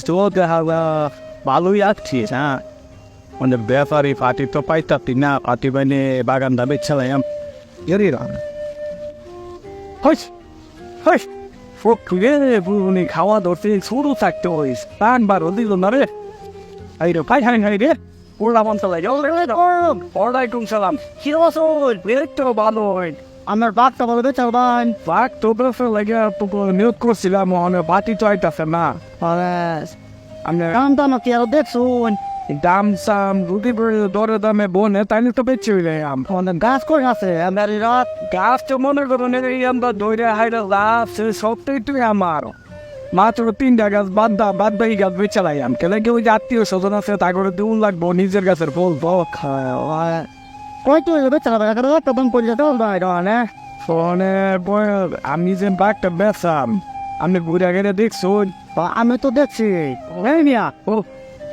তো ভালোই আসছিস হ্যাঁ মানে ব্যাপারে পাটি তো পাইতাতি না পাটি বাইনে বাগানটা বেচালাম এরি রান হইস হইস ফোকে বুনি খাওয়া ধরতে শুরু থাকতে হইস একবারও দিল না রে এই রে ভাই হাই হাই রে উল্লাম চলে যাও রে ওয়ালাইকুম সালাম কি অবস্থা তো ভালো হয় আমার বাঘটা বলে বেচাও ভাই বাঘ তো বেফে লাগে তো নিউজ করছিলাম মনে পাটি তো আইতাছে না আমি দাম দাম কি আর দেখছুন দাম সাম রুটি দরে দামে বনে তাইলে তো বেচে হইলাম অনেক গাছ করে আছে আমার রাত গাছ তো মনে করুন এই আমরা দৌড়ে হাইরে লাভ সবটাই তুই আমার মাত্র 3টা গাছ বাদ বাকি গাছ বেচালাম কেলে কেউ যে আত্মীয় স্বজন আছে তা করে দিউন লাগবো নিজের গাছের ফল খায় কয় তুই বেচালাম একটা দাম করে যেতে না ফোনে আমি যে বাঘটা বেচাম আপনি ঘুরে গেলে দেখছুন আমি তো দেখছি মিয়া ও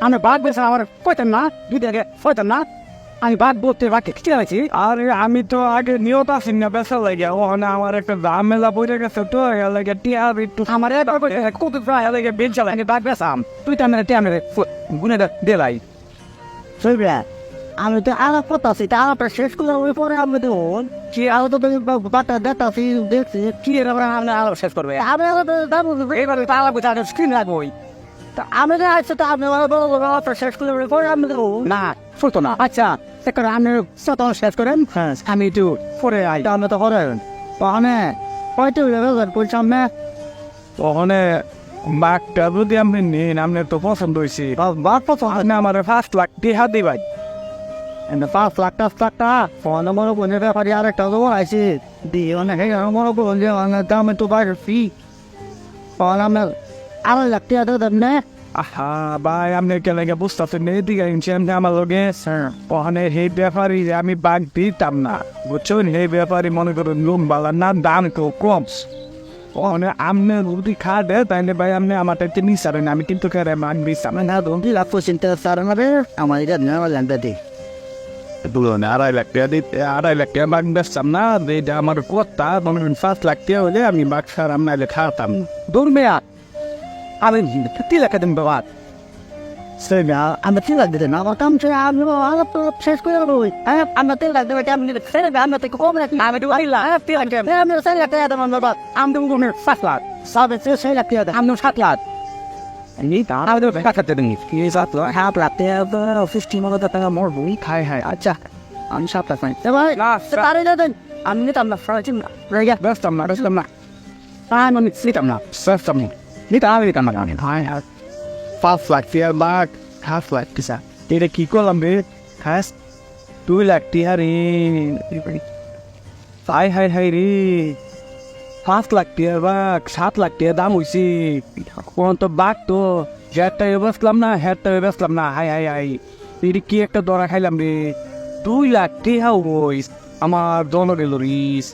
আমি বাঘ বেচাম আমার কইতেন না দুই আগে কইতেন না আমি বাঘ বলতে বাঘকে খিচে রাখছি আরে আমি তো আগে নিয়ত আছি না বেচা লাগে ওখানে আমার একটা ঝামেলা পড়ে গেছে তো লাগে টিয়ার একটু আমার কত প্রায় লাগে বেচা লাগে বাঘ বেচাম তুই তো আমি টিয়ার গুনে দেলাই সইবে আমি তো আলাপ করতেছি তা আলাপটা শেষ করে ওই পরে আমি দেখুন কি আলো তো বাটা দেখতেছি দেখছি কি আমি আলাপ শেষ করবে আমি এবারে তো আলাপ করতে স্ক্রিন রাখবোই তা আমি আসছে তো আপনি আলাপটা শেষ করে পরে আমি দেখুন না শুনতো না আচ্ছা সেখানে আপনি সতন শেষ করেন হ্যাঁ আমি একটু পরে আই আপনি তো করেন ওখানে কয়টা বলছিলাম না ওখানে বাঘটা যদি আপনি নিন আপনার তো পছন্দ হয়েছে বাঘ পছন্দ না আমার 5 লাখ টাকা দিবাই And the 5 লাখ ফোন মনে করে ব্যাপারে আর একটা তো আইছি দিয়ে অনেক মনে করুন যে দাম একটু বাইরের ফি ফোন আপনার 2.5 লাখ টাকা দেবেন না আহা ভাই আপনি কে লাগে বুঝতেছেন এদিকে আমি আমার লগে ওখানে সেই ব্যাপারী আমি বাঘ দিতাম না বুঝছেন সেই ব্যাপারী মনে করুন লোন বালা না দাম তো কম ওখানে আপনি রুটি খা দে তাইলে ভাই আপনি আমার টাইতে নিসারেন আমি কিন্তু খেয়ে মাগ দিচ্ছি না রুটি লাভ করছেন তার আমার এটা নেওয়া জানতে দিই Dulu ni 2.5 লাখ টাকা দিতে 2.5 লাখ টাকা বাঘ বেচতাম না যে আমার কথা মনে করেন 5 লাখ টাকা হলে আমি বাঘ সারাম নাইলে খাতাম দূর মেয়া আমি 3 লাখ দিন বাবা সেই না আমি 3 লাখ দিতে না আমার কাম ছেড়ে আমি আলাপ শেষ করে রই আমি 3 লাখ দেবে আমি ছেড়ে আমি তো কম রাখি আমি 2 লাখ 3 লাখ আমি 6 লাখ টাকা দেব বাবা আমি দেবো 5 লাখ সাবে 6 লাখ টাকা আমি 7 lakh ini tak ada berkat dengan ini satu hal pelatihan 15 টাকা more bui hai hai aja আমি সাত লাখ নাই না তারে দেন আমি নিতাম না ফ্রাইজিম না রেগা বেস্তাম না আমি নিতাম না বেস্তাম না নিতাম আমি নিতাম না হাই হাই 5 লাখ টাকা বাঘ 1/2 লাখ টাকা এটা কি করলাম রে খাস 2 লাখ টাকা রে হাই হাই হাই রে 5 লাখ টাকা বাঘ 7 লাখ টাকা দাম হয়েছে কোন তো বাঘ তো হেয়ারটা বেসলাম না বেসলাম না হাই হাই হাই এটা কি একটা দরা খাইলাম রে 2 লাখ টাকা হইস আমার দল গেল রিস